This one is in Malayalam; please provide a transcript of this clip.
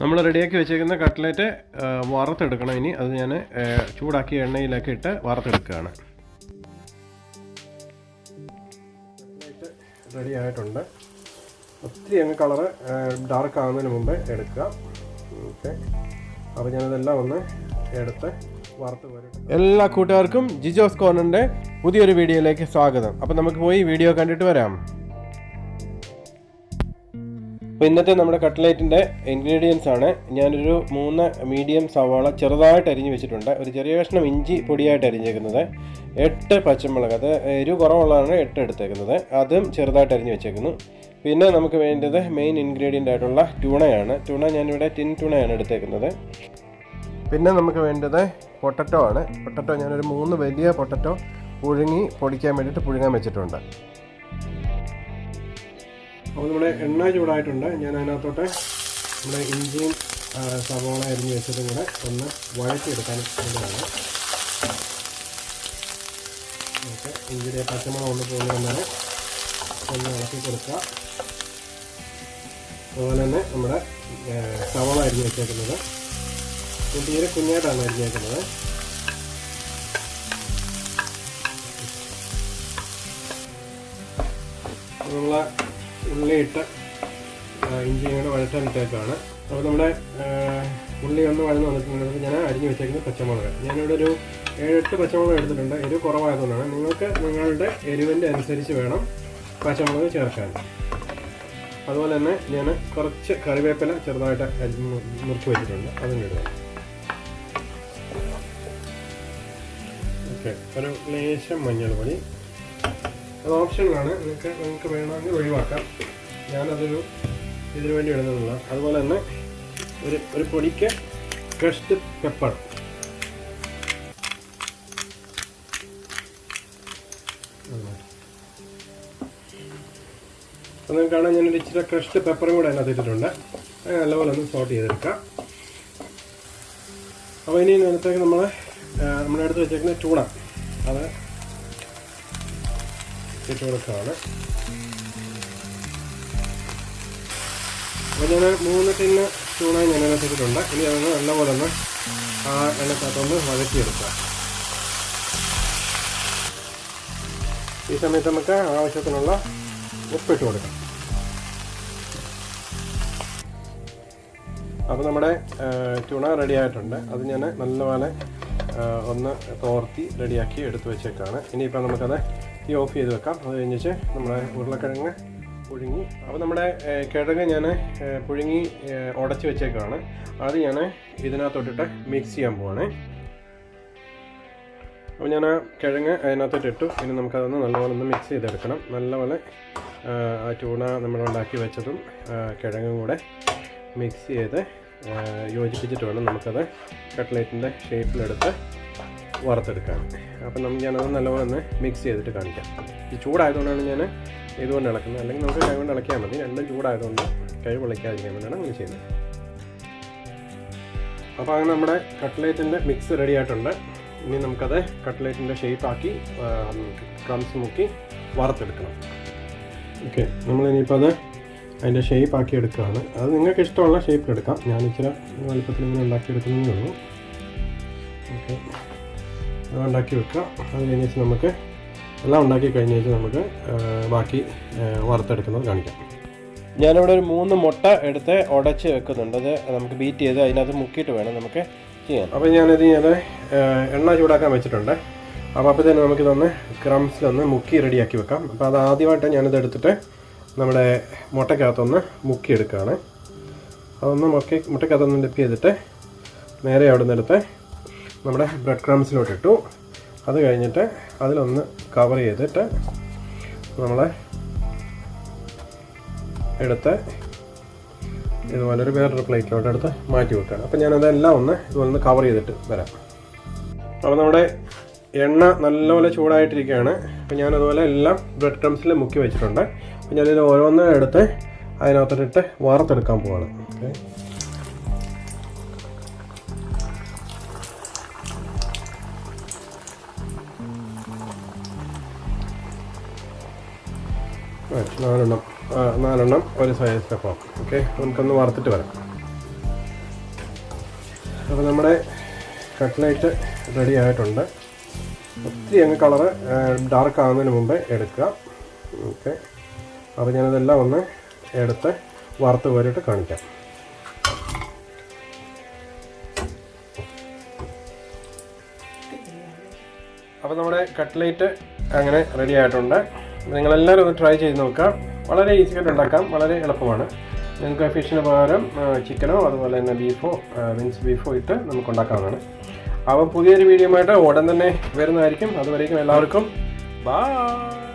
നമ്മൾ റെഡിയാക്കി വെച്ചേക്കുന്ന കട്ട്ലറ്റ് വറുത്തെടുക്കണം. ഇനി അത് ഞാൻ ചൂടാക്കി എണ്ണയിലൊക്കെ ഇട്ട് വറുത്തെടുക്കുകയാണ്. കട്ട്ലറ്റ് റെഡി ആയിട്ടുണ്ട്. ഒത്തിരി അങ്ങ് കളറ് ഡാർക്ക് ആകുന്നതിന് മുമ്പ് എടുക്കുക. ഓക്കെ, അപ്പോൾ ഞാനതെല്ലാം ഒന്ന് എടുത്ത് വറുത്ത് വരും. എല്ലാ കൂട്ടുകാർക്കും ജിജോസ് കോർണറിൻ്റെ പുതിയൊരു വീഡിയോയിലേക്ക് സ്വാഗതം. അപ്പോൾ നമുക്ക് പോയി വീഡിയോ കണ്ടിട്ട് വരാം. അപ്പോൾ ഇന്നത്തെ നമ്മുടെ കട്ട്ലറ്റിൻ്റെ ഇൻഗ്രീഡിയൻസ് ആണ്. ഞാനൊരു 3 മീഡിയം സവാള ചെറുതായിട്ട് അരിഞ്ഞ് വെച്ചിട്ടുണ്ട്. ഒരു ചെറിയ കഷ്ണം ഇഞ്ചി പൊടിയായിട്ട് അരിഞ്ഞേക്കുന്നത്, 8 പച്ചമുളക്, അത് എരിവ് കുറവുള്ളതാണ് 8 എടുത്തേക്കുന്നത്, അതും ചെറുതായിട്ട് അരിഞ്ഞ് വെച്ചേക്കുന്നു. പിന്നെ നമുക്ക് വേണ്ടത് മെയിൻ ഇൻഗ്രീഡിയൻ്റ് ആയിട്ടുള്ള ട്യൂണയാണ്. ഞാനിവിടെ ടിൻ ട്യൂണയാണ് എടുത്തേക്കുന്നത്. പിന്നെ നമുക്ക് വേണ്ടത് പൊട്ടറ്റോ ആണ്. പൊട്ടറ്റോ ഞാനൊരു 3 വലിയ പൊട്ടറ്റോ പൊടിക്കാൻ വേണ്ടിയിട്ട് പുഴുങ്ങാൻ വെച്ചിട്ടുണ്ട്. അപ്പോൾ നമ്മുടെ എണ്ണ ചൂടായിട്ടുണ്ട്. ഞാൻ അതിനകത്തോട്ട് നമ്മുടെ ഇഞ്ചിയും സവാള അരിഞ്ഞ് വെച്ചതും കൂടെ ഒന്ന് വഴറ്റിയെടുക്കാൻ വേണ്ടിയാണ്. ഓക്കെ, ഇഞ്ചിയുടെ പച്ചമുളക് ഒന്ന് പോകുന്നതിന് ഒന്ന് ഇളക്കി കൊടുക്കുക. അതുപോലെ തന്നെ നമ്മുടെ സവാള അരിഞ്ഞ് വെച്ചേക്കുന്നത് തീരെ കുഞ്ഞായിട്ടാണ് അരിഞ്ഞേക്കുന്നത്. നമ്മൾ ഉള്ളിയിട്ട് ഇഞ്ചി കൂടെ വഴറ്റാനിട്ടേക്കാണ്. അപ്പോൾ നമ്മുടെ ഉള്ളി ഒന്ന് വഴന്ന് വന്നിട്ടുണ്ടെങ്കിൽ ഞാൻ അരിഞ്ഞ് വെച്ചേക്കുന്നത് പച്ചമുളക്. ഞാനിവിടെ ഒരു 7-8 പച്ചമുളക് എടുത്തിട്ടുണ്ട്. എരിവ് കുറവായതുകൊണ്ടാണ്. നിങ്ങൾക്ക് നിങ്ങളുടെ എരിവിൻ്റെ അനുസരിച്ച് വേണം പച്ചമുളക് ചേർക്കാൻ. അതുപോലെ തന്നെ ഞാൻ കുറച്ച് കറിവേപ്പില ചെറുതായിട്ട് മുറിച്ച് വെച്ചിട്ടുണ്ട്, അതും ഇടുക. ഓക്കെ, ഒരു ലേശം മഞ്ഞൾപ്പൊടി, അത് ഓപ്ഷനിലാണ്, നിങ്ങൾക്ക് വേണമെങ്കിൽ ഒഴിവാക്കാം. ഞാനതൊരു ഇതിനു വേണ്ടി ഇടുന്നതല്ല. അതുപോലെ തന്നെ ഒരു പൊടിക്ക് ക്രഷ്ഡ് പെപ്പർ, അപ്പോൾ നിങ്ങൾക്ക് കാണാൻ ഞാനൊരു ഇച്ചിരി ക്രഷ്ഡ് പെപ്പറും കൂടെ അതിനകത്ത് ഇട്ടിട്ടുണ്ട്. അത് നല്ലപോലെ ഒന്ന് സോട്ട് ചെയ്തെടുക്കാം. അപ്പോൾ ഇനി നേരത്തേക്ക് നമ്മുടെ അടുത്ത് വെച്ചേക്കുന്ന ട്യൂണ അത് ഇട്ട് കൊടുക്കുകയാണ്. അപ്പോൾ ഞാൻ 3 ടിന്ന് ട്യൂണ ഞാനതിനകത്ത് ഇട്ടിട്ടുണ്ട്. ഇനി അതൊന്ന് നല്ലപോലെ ഒന്ന് ആ എണ്ണക്കകത്തൊന്ന് വഴറ്റിയെടുക്കാം. ഈ സമയത്ത് നമുക്ക് ആവശ്യത്തിനുള്ള ഉപ്പിട്ട് കൊടുക്കാം. അപ്പോൾ നമ്മുടെ ട്യൂണ റെഡി ആയിട്ടുണ്ട്. അത് ഞാൻ നല്ലപോലെ ഒന്ന് തോർത്തി റെഡിയാക്കി എടുത്ത് വെച്ചേക്കാണ്. ഇനിയിപ്പോൾ നമുക്കത് ഓഫ് ചെയ്ത് വെക്കാം. അത് കഴിഞ്ഞിട്ട് നമ്മുടെ ഉരുളക്കിഴങ്ങ് പുഴുങ്ങി, അപ്പോൾ നമ്മുടെ കിഴങ്ങ് ഞാൻ പുഴുങ്ങി ഉടച്ച് വെച്ചേക്കാണ്. അത് ഞാൻ ഇതിനകത്തോട്ടിട്ട് മിക്സ് ചെയ്യാൻ പോവാണ്. അപ്പോൾ ഞാൻ കിഴങ്ങ് അതിനകത്തോട്ട് ഇട്ടു. ഇനി നമുക്കതൊന്ന് നല്ലപോലെ ഒന്ന് മിക്സ് ചെയ്തെടുക്കണം. നല്ലപോലെ ആ ട്യൂണ നമ്മളുണ്ടാക്കി വെച്ചതും കിഴങ്ങും കൂടെ മിക്സ് ചെയ്ത് യോജിപ്പിച്ചിട്ട് വേണം നമുക്കത് കട്ട്ലറ്റിൻ്റെ ഷേപ്പിലെടുത്ത് വറുത്തെടുക്കാൻ. അപ്പം ഞാനത് നല്ലപോലെ ഒന്ന് മിക്സ് ചെയ്തിട്ട് കാണിക്കാം. ഈ ചൂടായതുകൊണ്ടാണ് ഞാൻ ഇതുകൊണ്ട് ഇളക്കുന്നത്. അല്ലെങ്കിൽ നമുക്ക് കൈ കൊണ്ട് ഇളക്കിയാൽ മതി. രണ്ടും ചൂടായതുകൊണ്ട് കൈ പൊളിക്കാതിരിക്കാൻ വേണ്ടിയാണ് അങ്ങനെ ചെയ്യുന്നത്. അപ്പോൾ അങ്ങനെ നമ്മുടെ കട്ട്ലറ്റിൻ്റെ മിക്സ് റെഡി ആയിട്ടുണ്ട്. ഇനി നമുക്കത് കട്ട്ലറ്റിൻ്റെ ഷേപ്പാക്കി ക്രംസ് മുക്കി വറുത്തെടുക്കണം. ഓക്കെ, നമ്മളിനിയിപ്പോൾ അത് അതിൻ്റെ ഷേപ്പാക്കി എടുക്കുകയാണ്. അത് നിങ്ങൾക്ക് ഇഷ്ടമുള്ള ഷേപ്പിലെടുക്കാം. ഞാൻ ഇച്ചിരി വലുപ്പത്തിൽ ഇങ്ങനെ ഉണ്ടാക്കിയെടുക്കുന്നതേ ഉള്ളൂ. ഓക്കെ, അത് ഉണ്ടാക്കി വെക്കുക. അത് കഴിഞ്ഞിട്ട് നമുക്ക് എല്ലാം ഉണ്ടാക്കി കഴിഞ്ഞിട്ട് നമുക്ക് ബാക്കി വറുത്തെടുക്കുന്നത് കാണിക്കാം. ഞാനിവിടെ ഒരു 3 മുട്ട എടുത്ത് ഉടച്ച് വെക്കുന്നുണ്ട്. അത് നമുക്ക് ബീറ്റ് ചെയ്ത് അതിനകത്ത് മുക്കിയിട്ട് വേണം നമുക്ക് ചെയ്യാൻ. അപ്പോൾ ഞാൻ എണ്ണ ചൂടാക്കാൻ വെച്ചിട്ടുണ്ട്. അപ്പോൾ തന്നെ നമുക്കിതൊന്ന് ക്രംസിലൊന്ന് മുക്കി റെഡിയാക്കി വെക്കാം. അപ്പോൾ അത് ആദ്യമായിട്ട് ഞാനിത് എടുത്തിട്ട് നമ്മുടെ മുട്ടക്കകത്തൊന്ന് മുക്കിയെടുക്കുകയാണ്. അതൊന്ന് മുട്ടക്കകത്തൊന്ന് ഡിപ്പ് ചെയ്തിട്ട് നേരെ അവിടെ നിന്ന് എടുത്ത് നമ്മുടെ ബ്രെഡ് ക്രംസിലോട്ട് ഇട്ടു. അത് കഴിഞ്ഞിട്ട് അതിലൊന്ന് കവർ ചെയ്തിട്ട് നമ്മൾ എടുത്ത് ഇതുപോലൊരു വേറൊരു പ്ലേറ്റിലോട്ട് എടുത്ത് മാറ്റി വെക്കുകയാണ്. അപ്പോൾ ഞാനതെല്ലാം ഇതുപോലെ കവർ ചെയ്തിട്ട് വരാം. അപ്പോൾ നമ്മുടെ എണ്ണ നല്ലപോലെ ചൂടായിട്ടിരിക്കുകയാണ്. അപ്പോൾ ഞാനതുപോലെ എല്ലാം ബ്രെഡ് ക്രംസിൽ മുക്കി വെച്ചിട്ടുണ്ട്. അപ്പോൾ ഞാനിത് ഓരോന്ന് എടുത്ത് അതിനകത്തോട്ടിട്ട് വറുത്തെടുക്കാൻ പോവാണ്. ഓക്കെ, നാലെണ്ണം ഒരു സൈസിലപ്പം. ഓക്കെ, നമുക്കൊന്ന് വറുത്തിട്ട് വരാം. അപ്പോൾ നമ്മുടെ കട്ട്ലേറ്റ് റെഡി ആയിട്ടുണ്ട്. ഒത്തിരി അങ്ങ് കളറ് ഡാർക്ക് ആകുന്നതിന് മുമ്പേ എടുക്കുക. ഓക്കെ, അപ്പോൾ ഞാനതെല്ലാം ഒന്ന് എടുത്ത് വറുത്ത് കോരിയിട്ട് കാണിക്കാം. അപ്പോൾ നമ്മുടെ കട്ട്ലേറ്റ് അങ്ങനെ റെഡി ആയിട്ടുണ്ട്. നിങ്ങളെല്ലാവരും ഒന്ന് ട്രൈ ചെയ്ത് നോക്കാം. വളരെ ഈസി ആയിട്ട് ഉണ്ടാക്കാം, വളരെ എളുപ്പമാണ്. നിങ്ങൾക്ക് ഫിഷിന് പകരം ചിക്കനോ അതുപോലെ തന്നെ ബീഫോ മീൻസ് ബീഫോ ഇട്ട് നമുക്ക് ഉണ്ടാക്കാവുന്നതാണ്. അപ്പോൾ പുതിയൊരു വീഡിയോ ആയിട്ട് ഉടൻ തന്നെ വരുന്നതായിരിക്കും. അതുവരേക്കും എല്ലാവർക്കും ബൈ.